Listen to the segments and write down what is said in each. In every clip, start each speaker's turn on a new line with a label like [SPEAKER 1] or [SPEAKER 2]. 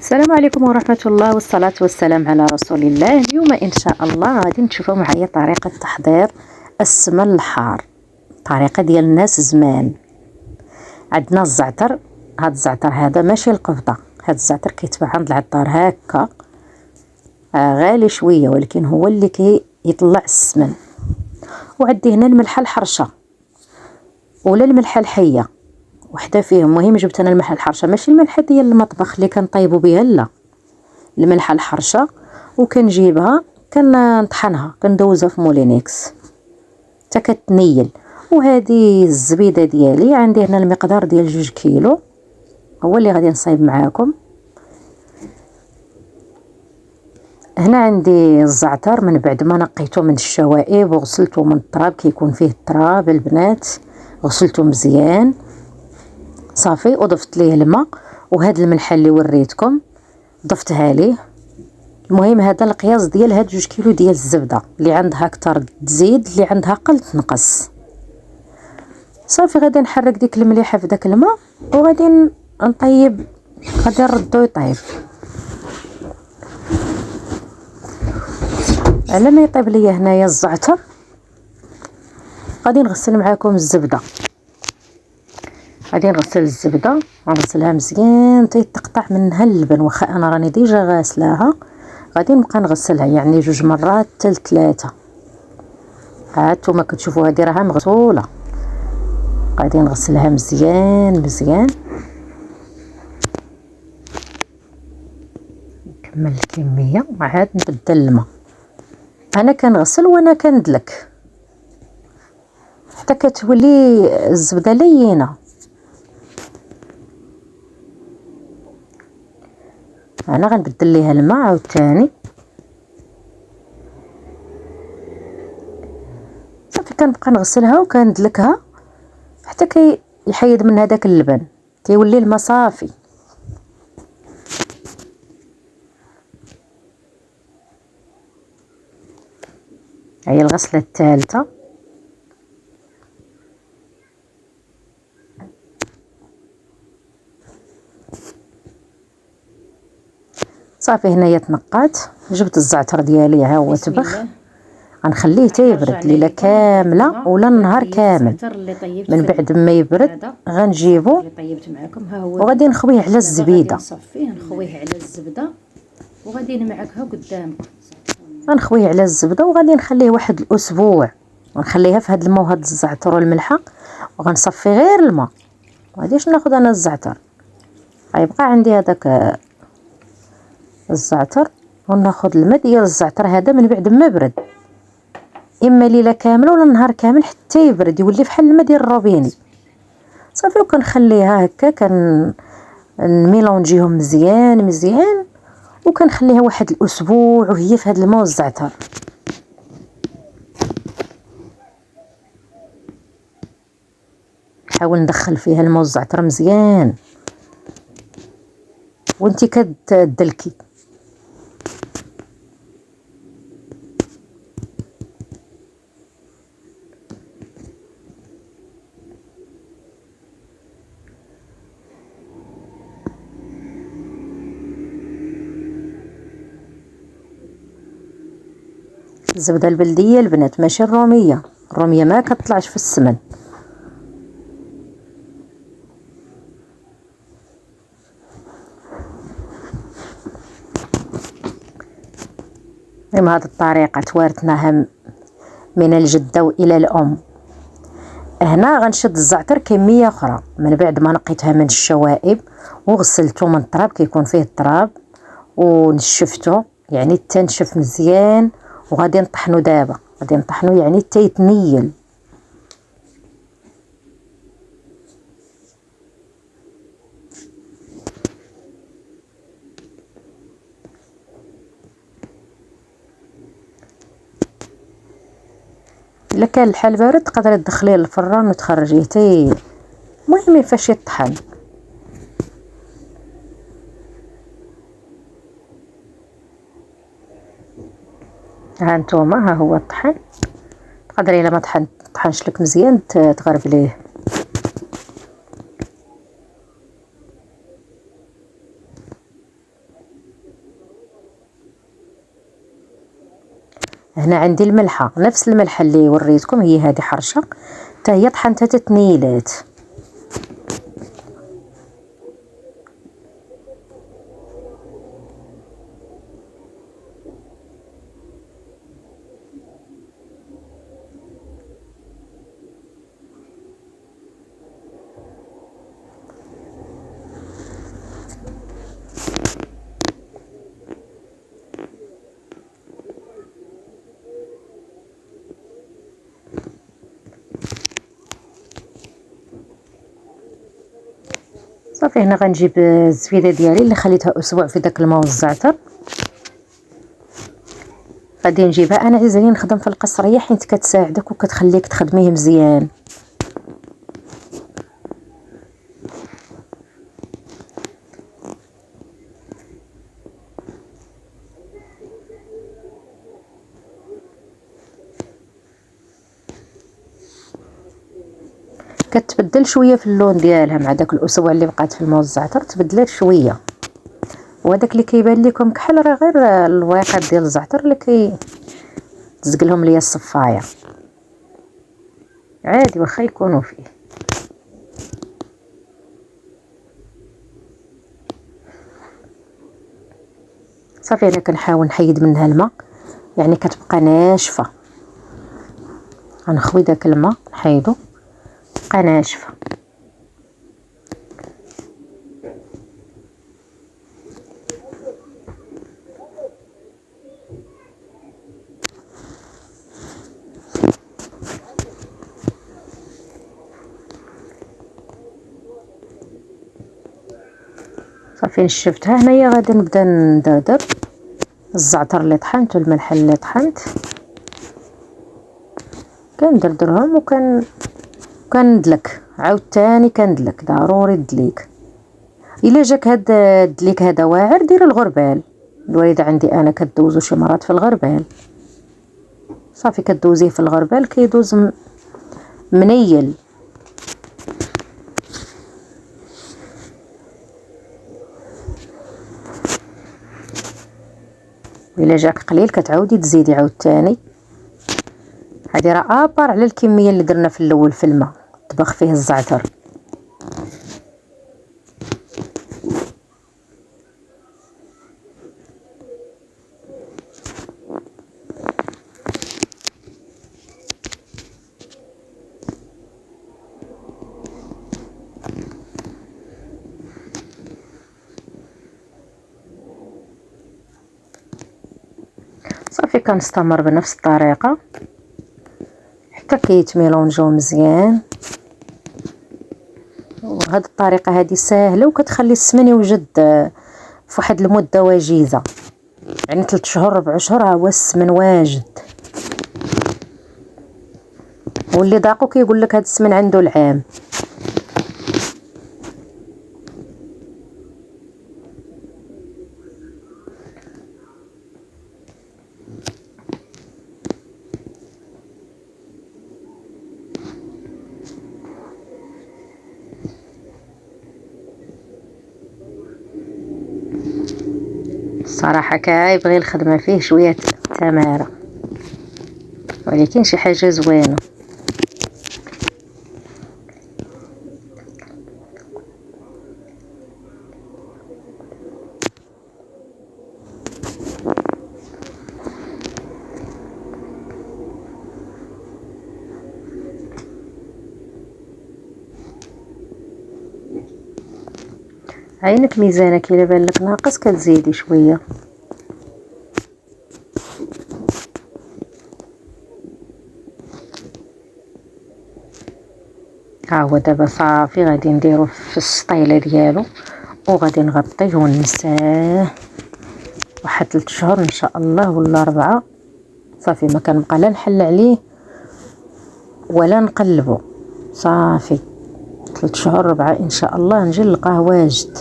[SPEAKER 1] السلام عليكم ورحمة الله والصلاة والسلام على رسول الله. اليوم إن شاء الله غادي نشوفوا معايا طريقة تحضير السمن الحار، طريقة ديال الناس زمان. عندنا الزعتر، هاد الزعتر هذا ماشي القبضة، هاد الزعتر كيتباع عند العطار هكا، غالي شوية ولكن هو اللي كيطلع السمن. وعندي هنا الملحة الحرشة ولا الملحة الحية، وحده فيهم. المهم جبت انا الملحه الحرشه، ماشي الملحه ديال المطبخ اللي كنطيبوا بها، لا، الملحه الحرشه. وكنجيبها كنطحنها، كندوزها في مولينيكس حتى كتنيل. وهذه الزبيده ديالي عندي هنا المقدار ديال 2 كيلو، هو اللي غادي نصايب معاكم. هنا عندي الزعتر من بعد ما نقيته من الشوائب وغسلته من التراب، كيكون فيه التراب البنات، غسلته مزيان صافي وضفت ليه الماء وهاد الملحه اللي وريتكم ضفتها ليه. المهم هذا القياس ديال هاد 2 كيلو ديال الزبده، اللي عندها اكثر تزيد، اللي عندها قل تنقص. صافي غادي نحرك ديك المليحه في داك الماء وغادي نطيب، غادي نردو يطيب. على ما يطيب ليا هنايا الزعتر غادي نغسل معاكم الزبده. غادي نغسل الزبده، غنغسلها مزيان تيتقطع منها اللبن، واخا انا راني ديجا غاسلاها. غادي نبقى نغسلها يعني 2 مرات حتى 3. هانتوما كتشوفوا هذه راها مغسوله، غادي نغسلها مزيان مزيان. نكمل الكميه وعاد نبدل الماء. انا كنغسل وانا كندلك حتى كتولي الزبده لينه. انا غنبدل ليها الماء عاوتاني. صافي كنبقى نغسلها وكندلكها حتى كيحيد من هذاك اللبن، كيولي الماء صافي. هي الغسله الثالثه. صافي هنايا تنقات. جبت الزعتر ديالي ها هو تبخ، غنخليه تيبرد ليله كامله ولا النهار كامل. من بعد ما يبرد غنجيبو وغادي نخويه على الزبيده.
[SPEAKER 2] نصفيه نخويه على الزبده وغادي نمعكها قدامكم.
[SPEAKER 1] غنخويه على الزبده وغادي نخليه واحد الاسبوع، ونخليها في هاد الماء وهاد الزعتر والملحه، وغنصفي غير الماء. غاديش ناخذ انا الزعتر، غيبقى عندي هذاك الزعتر، وناخذ الماء ديال الزعتر هذا من بعد ما برد، اما ليله كامله ولا نهار كامل حتى يبرد يولي بحال الماء ديال الروبيني. صافي وكنخليها هكا، نميلونجيهم مزيان مزيان، وكنخليها واحد الاسبوع وهي في هذا الماء والزعتر. نحاول ندخل فيها الماء والزعتر مزيان وانتي كتدلكي. الزبده البلديه البنات ماشي الروميه، الروميه ما كتطلعش في السمن. بهذه الطريقه توارثناها من الجده والى الام. هنا غنشد الزعتر كميه اخرى من بعد ما نقيتها من الشوائب وغسلته من التراب، كيكون فيه التراب، ونشفته يعني تنشف مزيان. وغادي نطحنو دابا، غادي نطحنو يعني حتى يتنيل. الا كان الحال بارد تقدري تدخليه للفران وتخرجيه حتى المهم فاش يطحن. ها نتوما، ها هو الطحن. تقدري الا ما طحنش لك مزيان تغربليه. هنا عندي الملحه، نفس الملحه اللي وريتكم هي هذه حرشه، حتى هي طحنتها تتنيلات. صافي هنا غنجيب الزبيده ديالي اللي خليتها اسبوع في داك الماء والزعتر، غادي نجيبها. انا عزيزي نخدم في القصريه حيت كتساعدك وكتخليك تخدميه مزيان. كتبدل شويه في اللون ديالها مع داك الاسبوع اللي بقات في الماء والزعتر، تبدلات شويه. وهداك اللي كيبان لكم كحل راه غير الواقد ديال الزعتر اللي كيتزق لهم ليا الصفايه، عادي واخا يكونوا فيه. صافي انا كنحاول نحيد منها الماء، يعني كتبقى ناشفه. غنخوي داك الماء نحيدو، بقى ناشفه. صافي نشفتها هنايا. غادي نبدا ندردر الزعتر اللي طحنت والملح اللي طحنت، كندردرهم كندلك عاوتاني، كندلك ضروري الدليك. الا جاك هاد الدليك هذا واعر دير الغربال. الوالده عندي انا كدوزو شي مرات في الغربال. صافي كدوزيه في الغربال كيدوز منيل. الا جاك قليل كتعاودي تزيدي عاوتاني. هادي راه ابار على الكميه اللي درنا في الاول في الماء طبخ فيه الزعتر. صافي كنستمر بنفس الطريقه حتى كيتميلونجو مزيان. وهاد الطريقه هذه ساهله وكتخلي السمن يوجد في واحد المده وجيزه، يعني 3 شهور 4 شهور ها هو السمن واجد. واللي ذاقو كيقول لك هاد السمن عنده العام. الصراحه كيبغي الخدمه فيه شويه تماره، ولكن شي حاجه زوينه. عينك ميزانك الا بان لك ناقص كتزيدي شويه. ها هو دابا صافي غادي نديرو في السطيله ديالو وغادي نغطيه وننساه واحد 3 شهور ان شاء الله ولا 4. صافي ما كنبقى لا نحل عليه ولا نقلبه. صافي 3 شهور 4 ان شاء الله نجي نلقاه واجد.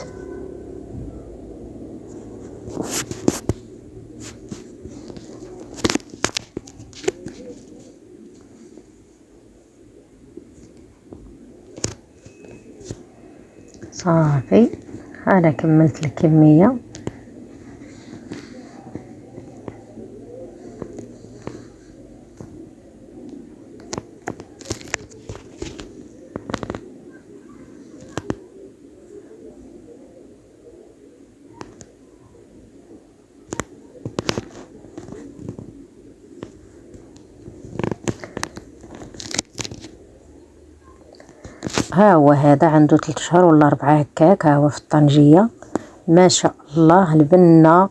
[SPEAKER 1] صافي انا كملت الكميه. ها هو هذا عنده 3 شهور ولا 4 هكاك، ها هو في الطنجية ما شاء الله. البنة